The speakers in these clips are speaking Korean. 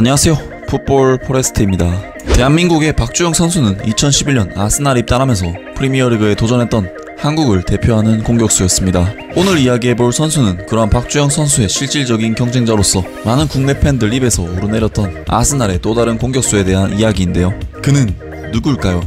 안녕하세요, 풋볼 포레스트입니다. 대한민국의 박주영 선수는 2011년 아스날에 입단하면서 프리미어리그에 도전했던 한국을 대표하는 공격수였습니다. 오늘 이야기해볼 선수는 그러한 박주영 선수의 실질적인 경쟁자로서 많은 국내 팬들 입에서 오르내렸던 아스날의 또 다른 공격수에 대한 이야기인데요. 그는 누굴까요?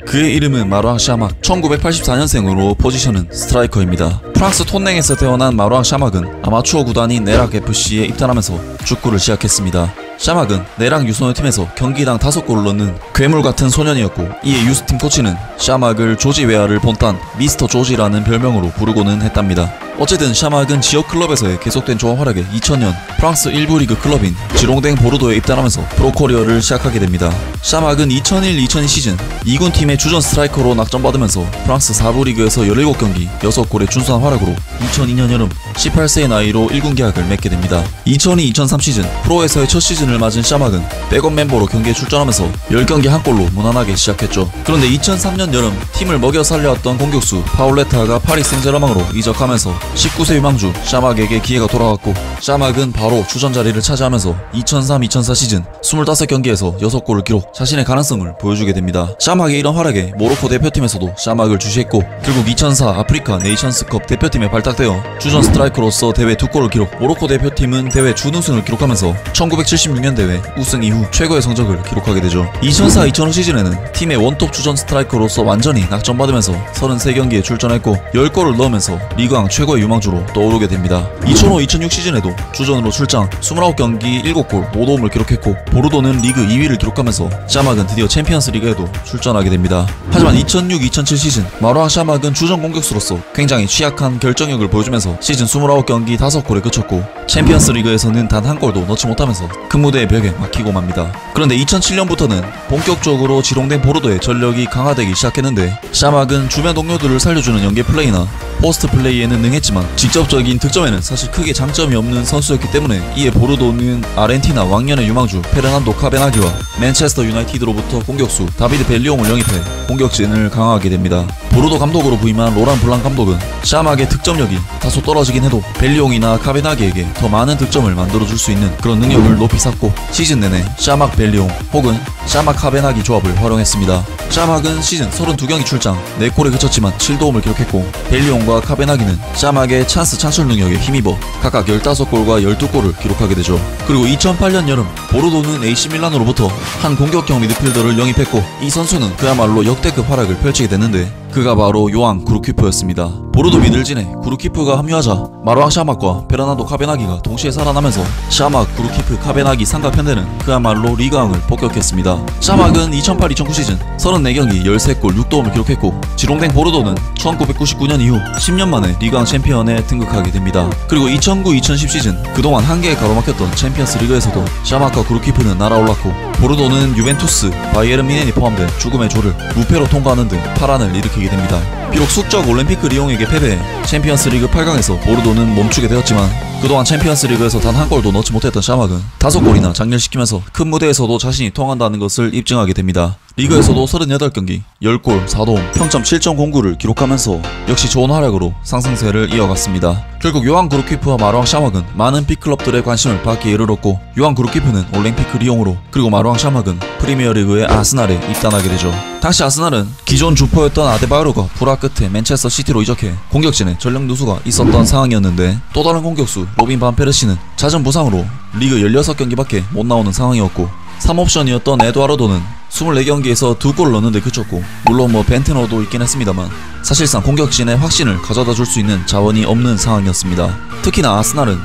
그의 이름은 마루앙 샤막, 1984년생으로 포지션은 스트라이커입니다. 프랑스 톤냉에서 태어난 마루앙 샤막은 아마추어 구단인 네락 FC에 입단하면서 축구를 시작했습니다. 샤막은 네락 유소년팀에서 경기당 5골을 넣는 괴물같은 소년이었고, 이에 유스팀 코치는 샤막을 조지 웨아를 본딴 미스터 조지라는 별명으로 부르고는 했답니다. 어쨌든 샤막은 지역 클럽에서의 계속된 좋은 활약에 2000년 프랑스 1부 리그 클럽인 지롱댕 보르도에 입단하면서 프로 커리어를 시작하게 됩니다. 샤막은 2001-2002 시즌 2군 팀의 주전 스트라이커로 낙점받으면서 프랑스 4부 리그에서 17경기 6골의 준수한 활약으로 2002년 여름 18세의 나이로 1군 계약을 맺게 됩니다. 2002-2003 시즌 프로에서의 첫 시즌을 맞은 샤막은 백업 멤버로 경기에 출전하면서 10경기 1골로 무난하게 시작했죠. 그런데 2003년 여름 팀을 먹여 살려왔던 공격수 파울레타가 파리 생제르맹으로 이적하면서 19세 유망주 샤막에게 기회가 돌아왔고, 샤막은 바로 주전 자리를 차지하면서 2003-2004 시즌 25경기에서 6골을 기록, 자신의 가능성을 보여주게 됩니다. 샤막의 이런 활약에 모로코 대표팀에서도 샤막을 주시했고, 결국 2004 아프리카 네이션스컵 대표팀에 발탁되어 주전 스트라이커로서 대회 2골을 기록, 모로코 대표팀은 대회 준우승을 기록하면서 1976년 대회 우승 이후 최고의 성적을 기록하게 되죠. 2004-2005 시즌에는 팀의 원톱 주전 스트라이커로서 완전히 낙점받으면서 33경기에 출전했고 10골을 넣으면서 리그왕 최고의 유망주로 떠오르게 됩니다. 2005-2006 시즌에도 주전으로 출장 29경기 7골 5도움을 기록했고, 보르도는 리그 2위를 기록하면서 샤막은 드디어 챔피언스 리그에도 출전하게 됩니다. 하지만 2006-2007 시즌 마루앙 샤막은 주전 공격수로서 굉장히 취약한 결정력을 보여주면서 시즌 29경기 5골에 그쳤고, 챔피언스 리그에서는 단 한 골도 넣지 못하면서 큰 무대의 벽에 막히고 맙니다. 그런데 2007년부터는 본격적으로 지롱댕 보르도의 전력이 강화되기 시작했는데, 샤막은 주변 동료들을 살려주는 연계 플레이나 포스트 플레이에는 능했지만 직접적인 득점에는 사실 크게 장점이 없는 선수였기 때문에, 이에 보르도는 아르헨티나 왕년의 유망주 페르난도 카베나기와 맨체스터 유나이티드로부터 공격수 다비드 벨리옹을 영입해 공격진을 강화하게 됩니다. 보르도 감독으로 부임한 로란 블랑 감독은 샤막의 득점력이 다소 떨어지긴 해도 벨리옹이나 카베나기에게 더 많은 득점을 만들어줄 수 있는 그런 능력을 높이 샀고, 시즌 내내 샤막 벨리옹 혹은 샤막 카베나기 조합을 활용했습니다. 샤막은 시즌 32경기 출장 4골에 그쳤지만 7도움을 기록했고, 벨리옹과 카베나기는 샤막의 찬스 창출 능력에 힘입어 각각 15골과 12골을 기록하게 되죠. 그리고 2008년 여름 보르도는 AC 밀란으로부터 한 공격형 미드필더를 영입했고, 이 선수는 그야말로 역대급 활약을 펼치게 됐는데, 그가 바로 요앙 그루키프였습니다. 보르도 미들진에 그루키프가 합류하자 마루앙 샤막과 베르난도 카베나기가 동시에 살아나면서 샤막, 그루키프, 카베나기 삼각편대는 그야말로 리그왕을 복격했습니다. 샤막은 2008-2009 시즌 34경기 13골 6도움을 기록했고, 지롱댕 보르도는 1999년 이후 10년 만에 리그왕 챔피언에 등극하게 됩니다. 그리고 2009-2010 시즌 그동안 한계에 가로막혔던 챔피언스 리그에서도 샤막과 그루키프는 날아올랐고, 보르도는 유벤투스, 바이에른 미넨이 포함된 죽음의 조를 무패로 통과하는 등 파란을 일으키게 됩니다. 비록 숙적 올림피크 리옹에게 패배해 챔피언스 리그 8강에서 보르도는 멈추게 되었지만, 그동안 챔피언스 리그에서 단 한 골도 넣지 못했던 샤막은 5골이나 장렬시키면서 큰 무대에서도 자신이 통한다는 것을 입증하게 됩니다. 리그에서도 38경기 10골 4도움 평점 7.09를 기록하면서 역시 좋은 활약으로 상승세를 이어갔습니다. 결국 요한 그루키프와 마루앙 샤막은 많은 빅클럽들의 관심을 받기에 이르렀고, 요한 그루키프는 올림피크 리옹으로, 그리고 마루앙 샤막은 프리미어리그의 아스날에 입단하게 되죠. 당시 아스날은 기존 주포였던 아데바요르가 불화 끝에 맨체스터 시티로 이적해 공격진에 전력 누수가 있었던 상황이었는데, 또 다른 공격수 로빈 반 페르시는 잦은 부상으로 리그 16경기밖에 못 나오는 상황이었고, 3옵션이었던 에두아르도는 24경기에서 2골을 넣는데 그쳤고, 물론 벤트너도 있긴 했습니다만 사실상 공격진의 확신을 가져다 줄 수 있는 자원이 없는 상황이었습니다. 특히나 아스날은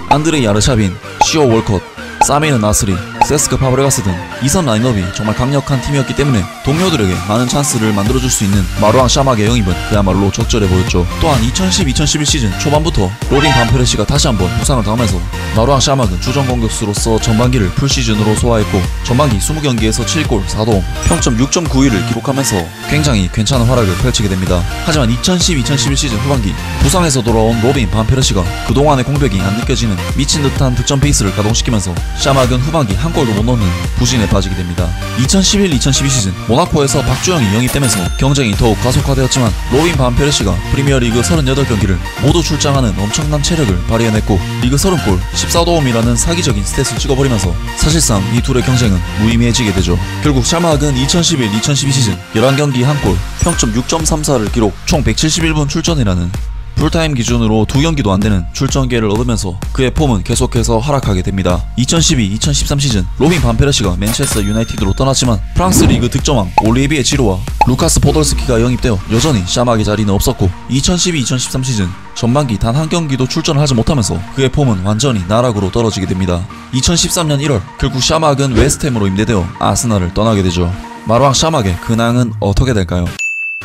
안드레이 아르샤빈, 시오 월컷, 사메르 나스리, 세스크 파브레가스 등 이선 라인업이 정말 강력한 팀이었기 때문에 동료들에게 많은 찬스를 만들어줄 수 있는 마루앙 샤막의 영입은 그야말로 적절해 보였죠. 또한 2010-2011 시즌 초반부터 로빈 반 페르시가 다시 한번 부상을 당하면서 마루앙 샤막은 주전 공격수로서 전반기를 풀시즌으로 소화했고, 전반기 20경기에서 7골 4도움 평점 6.91을 기록하면서 굉장히 괜찮은 활약을 펼치게 됩니다. 하지만 2010-2011 시즌 후반기 부상에서 돌아온 로빈 반 페르시가 그동안의 공백이 안 느껴지는 미친듯한 득점 페이스를 가동시키면서 샤막은 후반기 한 골도 못 넣는 부진에 빠지게 됩니다. 2011-2012 시즌 모나코에서 박주영이 영입되면서 경쟁이 더욱 가속화되었지만 로빈 반 페르시가 프리미어리그 38경기를 모두 출장하는 엄청난 체력을 발휘해냈고 리그 30골 14도움이라는 사기적인 스탯을 찍어버리면서 사실상 이 둘의 경쟁은 무의미해지게 되죠. 결국 샤막은 2011-2012 시즌 11경기 1골 평점 6.34를 기록, 총 171분 출전이라는 풀타임 기준으로 2경기도 안되는 출전 기회를 얻으면서 그의 폼은 계속해서 하락하게 됩니다. 2012-2013 시즌 로빈 반 페르시가 맨체스터 유나이티드로 떠났지만 프랑스 리그 득점왕 올리비에 지루와 루카스 포돌스키가 영입되어 여전히 샤막의 자리는 없었고 2012-2013 시즌 전반기 단 한 경기도 출전을 하지 못하면서 그의 폼은 완전히 나락으로 떨어지게 됩니다. 2013년 1월 결국 샤막은 웨스트햄으로 임대되어 아스날을 떠나게 되죠. 마루앙 샤막의 근황은 어떻게 될까요?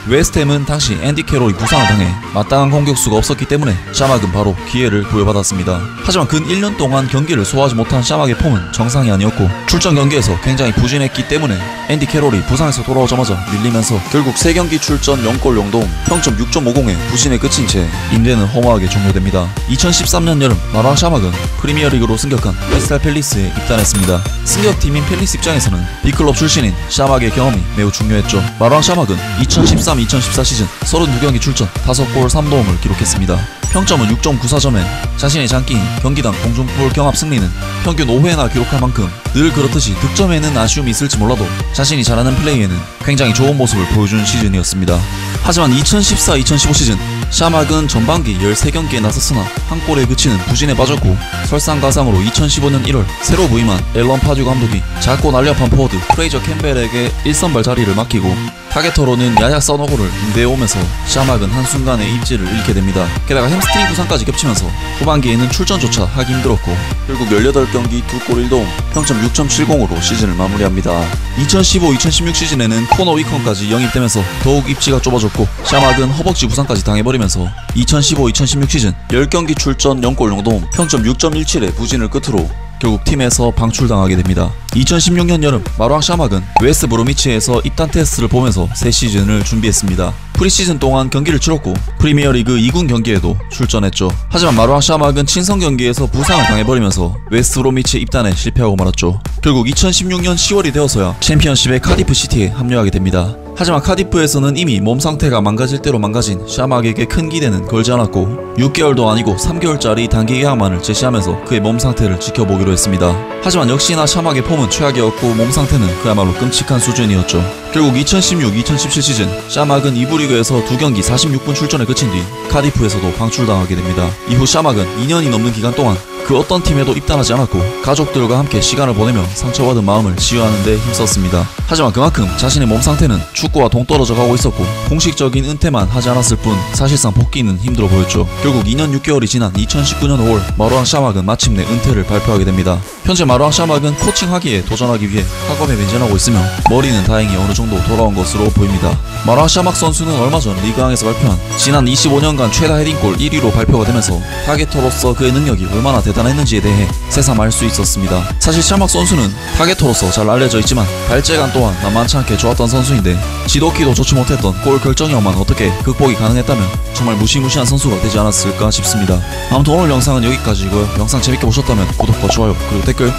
웨스트햄은 당시 앤디 캐롤이 부상을 당해 마땅한 공격수가 없었기 때문에 샤막은 바로 기회를 부여받았습니다. 하지만 근 1년 동안 경기를 소화하지 못한 샤막의 폼은 정상이 아니었고 출전 경기에서 굉장히 부진했기 때문에 앤디 캐롤이 부상에서 돌아오자마자 밀리면서 결국 3경기 출전 0골 0도움 평점 6.50에 부진에 그친 채 임대는 허무하게 종료됩니다. 2013년 여름 마루앙 샤막은 프리미어리그로 승격한 크리스탈 팰리스에 입단했습니다. 승격팀인 팰리스 입장에서는 B클럽 출신인 샤막의 경험이 매우 중요했죠. 마루앙 샤막은 2014 시즌 32경기 출전 5골 3도움을 기록했습니다. 평점은 6.94점에 자신의 장기인 경기당 공중볼 경합 승리는 평균 5회나 기록할 만큼 늘 그렇듯이 득점에는 아쉬움이 있을지 몰라도 자신이 잘하는 플레이에는 굉장히 좋은 모습을 보여준 시즌이었습니다. 하지만 2014-2015 시즌 샤막은 전반기 13경기에 나섰으나 한 골에 그치는 부진에 빠졌고 설상가상으로 2015년 1월 새로 부임한 앨런 파듀 감독이 작고 날렵한 포워드 프레이저 캠벨에게 1선발 자리를 맡기고 타겟터로는 야야 서너고를 임대해오면서 샤막은 한순간에 입지를 잃게 됩니다. 게다가 햄스트링 부상까지 겹치면서 후반기에는 출전조차 하기 힘들었고 결국 18경기 2골 1도움 평점 6.70으로 시즌을 마무리합니다. 2015-2016 시즌에는 코너 위컨까지 영입되면서 더욱 입지가 좁아졌고 샤막은 허벅지 부상까지 당해버리면서 2015-2016 시즌 10경기 출전 0골 0도움 평점 6.17의 부진을 끝으로 결국 팀에서 방출당하게 됩니다. 2016년 여름 마루앙 샤막은 웨스트 브로미치에서 입단 테스트를 보면서 새 시즌을 준비했습니다. 프리시즌 동안 경기를 치렀고 프리미어리그 2군 경기에도 출전했죠. 하지만 마루앙 샤막은 친선 경기에서 부상을 당해버리면서 웨스트 브로미치 입단에 실패하고 말았죠. 결국 2016년 10월이 되어서야 챔피언십의 카디프 시티에 합류하게 됩니다. 하지만 카디프에서는 이미 몸 상태가 망가질 대로 망가진 샤막에게 큰 기대는 걸지 않았고 6개월도 아니고 3개월짜리 단기 계약만을 제시하면서 그의 몸 상태를 지켜보기로 했습니다. 하지만 역시나 샤막의 폼은 최악이었고 몸 상태는 그야말로 끔찍한 수준이었죠. 결국 2016-2017 시즌 샤막은 2부 리그에서 2경기 46분 출전에 그친 뒤 카디프에서도 방출당하게 됩니다. 이후 샤막은 2년이 넘는 기간 동안 그 어떤 팀에도 입단하지 않았고 가족들과 함께 시간을 보내며 상처받은 마음을 치유하는 데 힘썼습니다. 하지만 그만큼 자신의 몸 상태는 축구와 동떨어져 가고 있었고 공식적인 은퇴만 하지 않았을 뿐 사실상 복귀는 힘들어 보였죠. 결국 2년 6개월이 지난 2019년 5월 마루앙 샤막은 마침내 은퇴를 발표하게 됩니다. 현재 마루앙 샤막은 코칭하기에 도전하기 위해 학업에 매진하고 있으며 머리는 다행히 어느 정도 돌아온 것으로 보입니다. 마루앙 샤막 선수는 얼마 전 리그왕에서 발표한 지난 25년간 최다 헤딩골 1위로 발표가 되면서 타겟터로서 그의 능력이 얼마나 대단했는지에 대해 새삼 알 수 있었습니다. 사실 샤막 선수는 타겟터로서 잘 알려져 있지만 발재간 또한 만만치 않게 좋았던 선수인데 지도키도 좋지 못했던 골 결정력만 어떻게 극복이 가능했다면 정말 무시무시한 선수가 되지 않았을까 싶습니다. 아무튼 오늘 영상은 여기까지고요. 영상 재밌게 보셨다면 구독과 좋아요 그리고 댓글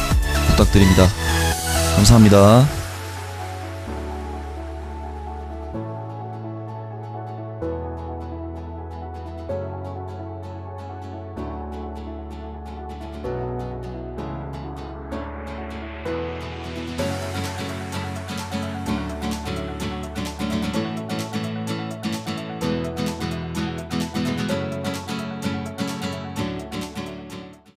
부탁드립니다. 감사합니다.